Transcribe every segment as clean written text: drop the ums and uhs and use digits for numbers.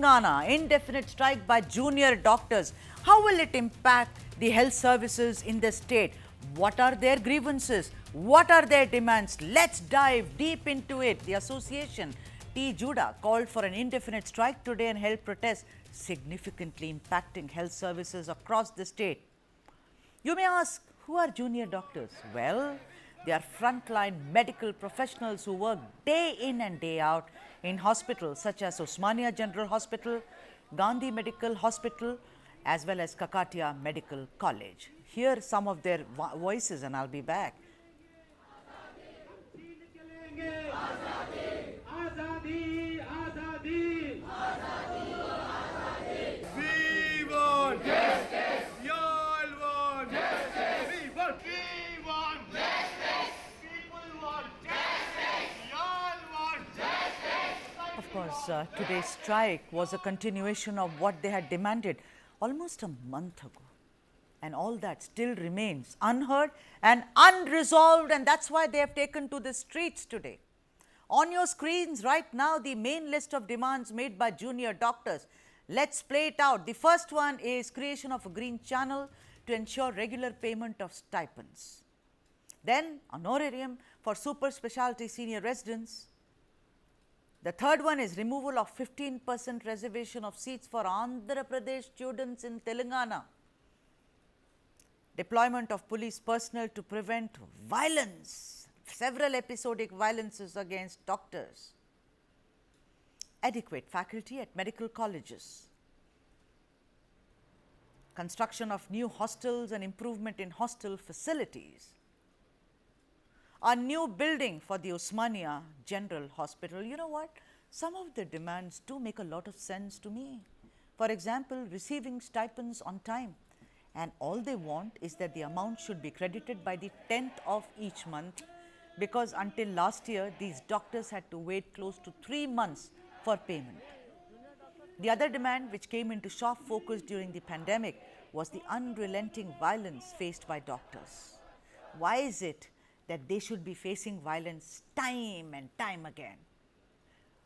Telangana, indefinite strike by junior doctors. How will it impact the health services in the state? What are their grievances? What are their demands? Let's dive deep into it. The association, T. Judah, called for an indefinite strike today and held protests, significantly impacting health services across the state. You may ask, who are junior doctors? Well, they are frontline medical professionals who work day in and day out in hospitals such as Osmania General Hospital, Gandhi Medical Hospital, as well as Kakatia Medical College. Hear some of their voices and I'll be back. Of course, today's strike was a continuation of what they had demanded almost a month ago. And all that still remains unheard and unresolved, and that's why they have taken to the streets today. On your screens right now, the main list of demands made by junior doctors. Let's play it out. The first one is creation of a green channel to ensure regular payment of stipends. Then honorarium for super specialty senior residents. The third one is removal of 15% reservation of seats for Andhra Pradesh students in Telangana. Deployment of police personnel to prevent violence, several episodic violences against doctors. Adequate faculty at medical colleges. Construction of new hostels and improvement in hostel facilities. A new building for the Osmania General Hospital. You know what? Some of the demands do make a lot of sense to me. For example, receiving stipends on time. And all they want is that the amount should be credited by the 10th of each month, because until last year, these doctors had to wait close to 3 months for payment. The other demand, which came into sharp focus during the pandemic, was the unrelenting violence faced by doctors. Why is it that they should be facing violence time and time again?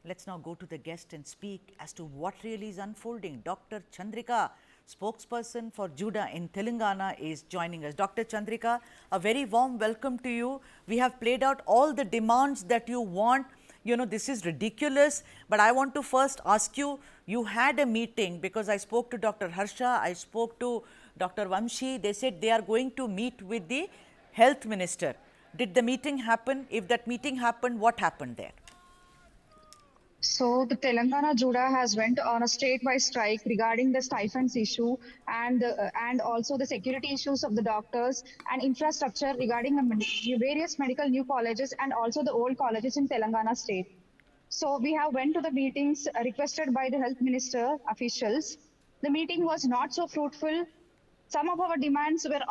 Let's now go to the guest and speak as to what really is unfolding. Dr. Chandrika, spokesperson for Judah in Telangana, is joining us. Dr. Chandrika, a very warm welcome to you. We have played out all the demands that you want. You know, this is ridiculous, but I want to first ask you, you had a meeting, because I spoke to Dr. Harsha, I spoke to Dr. Vamshi, they said they are going to meet with the health minister. Did the meeting happen? If that meeting happened, what happened there? So the Telangana Judah has went on a state-wide strike regarding the stipends issue and also the security issues of the doctors and infrastructure regarding the various medical new colleges and also the old colleges in Telangana state. So we have went to the meetings requested by the health minister officials. The meeting was not so fruitful. Some of our demands were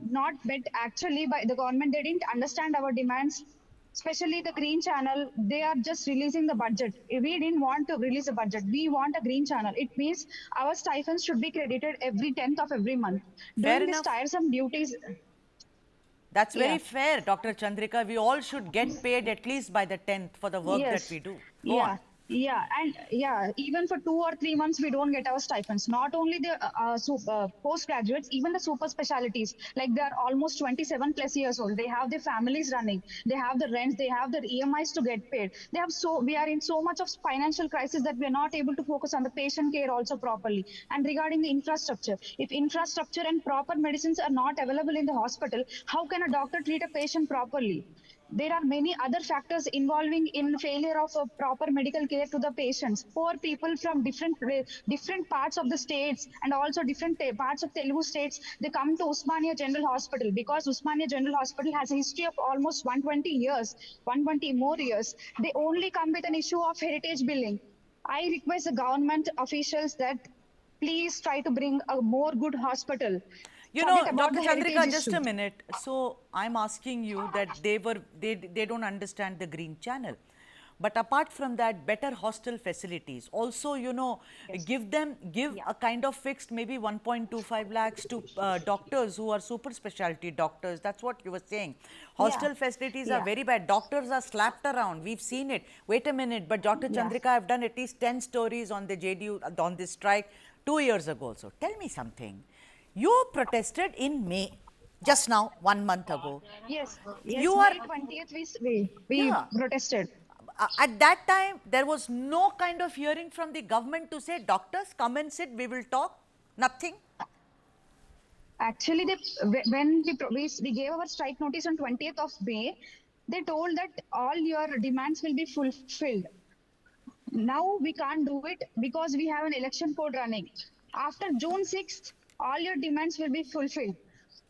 not met actually by the government. They didn't understand our demands, especially the green channel. They are just releasing the budget. We didn't want to release a budget. We want a green channel. It means our stipends should be credited every 10th of every month. Fair Doing these enough. tiresome duties. That's Yeah. very fair, Dr. Chandrika. We all should get paid at least by the 10th for the work that Yes. we do. Go on. Yeah. Yeah, and yeah, even for 2 or 3 months, we don't get our stipends. Not only the postgraduates, even the super specialities, like they are almost 27 plus years old. They have their families running. They have the rents. They have their EMIs to get paid. We are in so much of financial crisis that we are not able to focus on the patient care also properly. And regarding the infrastructure, if infrastructure and proper medicines are not available in the hospital, how can a doctor treat a patient properly? There are many other factors involving in failure of proper medical care to the patients. Poor people from different parts of the states and also different parts of Telugu states, they come to Usmania General Hospital because Usmania General Hospital has a history of almost 120 years, 120 more years. They only come with an issue of heritage billing. I request the government officials that please try to bring a more good hospital. You know, Forget about Dr. the heritage Chandrika, just issue. a minute. So I'm asking you that they don't understand the green channel. But apart from that, better hostel facilities. Also, you know, give a kind of fixed maybe 1.25 lakhs to doctors who are super specialty doctors. That's what you were saying. Yeah. Hostel facilities are Yeah. very bad. Doctors are slapped around. We've seen it. Wait a minute, but Dr. Yeah. Chandrika, I've done at least 10 stories on the JDU, on this strike 2 years ago. So tell me something. You protested in May, just now, 1 month ago. Yes. Yes. You are, May 20th, we yeah. protested. At that time, there was no kind of hearing from the government to say, doctors, come and sit, we will talk. Nothing. Actually, when we gave our strike notice on 20th of May, they told that all your demands will be fulfilled. Now we can't do it because we have an election code running. After June 6th, all your demands will be fulfilled.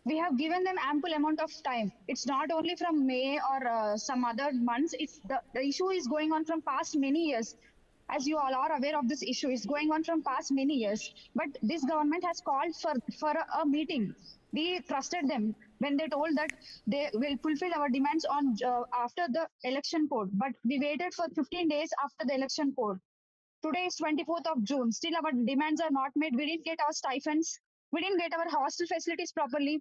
We have given them ample amount of time. It's not only from May or some other months. It's the issue is going on from past many years. As you all are aware of this issue, it's going on from past many years. But this government has called for a meeting. We trusted them when they told that they will fulfill our demands on after the election code. But we waited for 15 days after the election code. Today is 24th of June. Still, our demands are not made. We didn't get our stipends. We didn't get our hostel facilities properly.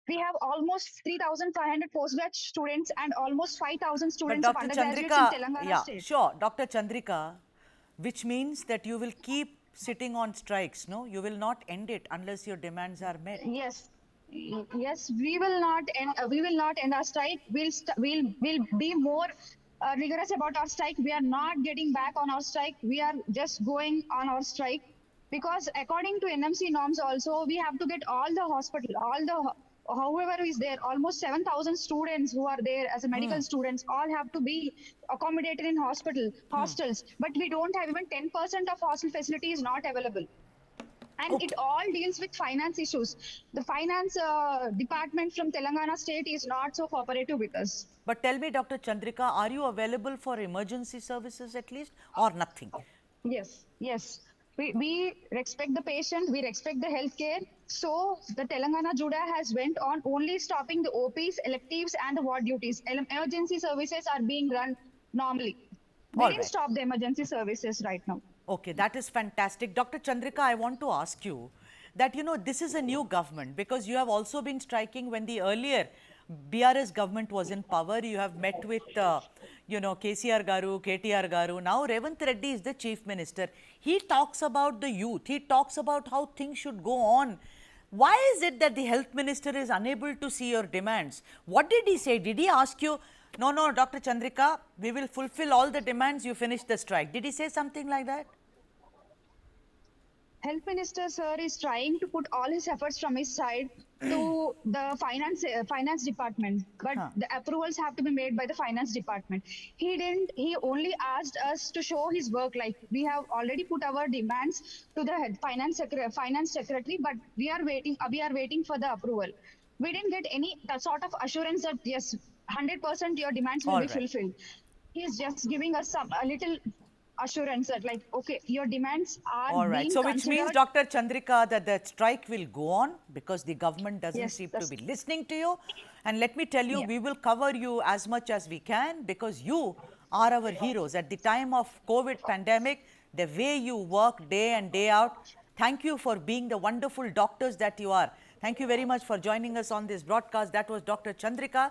We have almost 3,500 postgrad students and almost 5,000 But students of Dr. undergraduates Chandrika, in Telangana yeah, state. sure, Dr. Chandrika, which means that you will keep sitting on strikes, no? You will not end it unless your demands are met. Yes, yes, we will not end. We will not end our strike. We'll be more rigorous about our strike. We are not getting back on our strike. We are just going on our strike because according to NMC norms, also we have to get all the hospital, whoever is there, almost 7,000 students who are there as a medical students, all have to be accommodated in hostels. But we don't have even 10% of hostel facility is not available. And it all deals with finance issues. The finance department from Telangana state is not so cooperative with us. But tell me, Dr. Chandrika, are you available for emergency services at least or nothing? Yes, yes. We respect the patient, we respect the healthcare. So the Telangana Juda has went on only stopping the OPs, electives and the ward duties. Emergency services are being run normally. We All didn't right. stop the emergency services right now. Okay, that is fantastic. Dr. Chandrika, I want to ask you that, you know, this is a new government because you have also been striking when the earlier BRS government was in power. You have met with, you know, KCR Garu, KTR Garu. Now Revant Reddy is the chief minister. He talks about the youth. He talks about how things should go on. Why is it that the health minister is unable to see your demands? What did he say? Did he ask you, no, no, Dr. Chandrika, we will fulfill all the demands, you finish the strike? Did he say something like that? Health Minister sir is trying to put all his efforts from his side to the finance department, but the approvals have to be made by the finance department. He didn't. He only asked us to show his work. Like we have already put our demands to the head finance secretary, but we are waiting for the approval. We didn't get any sort of assurance that yes, 100% your demands will All be right. fulfilled. He's just giving us a little assurance that like okay, your demands are All right. being So, which means, considered. Dr. Chandrika, that the strike will go on because the government doesn't Yes, seem to that's- be listening to you. And let me tell you, Yeah. we will cover you as much as we can because you are our heroes. At the time of COVID pandemic, the way you work day and day out, thank you for being the wonderful doctors that you are. Thank you very much for joining us on this broadcast. That was Dr. Chandrika.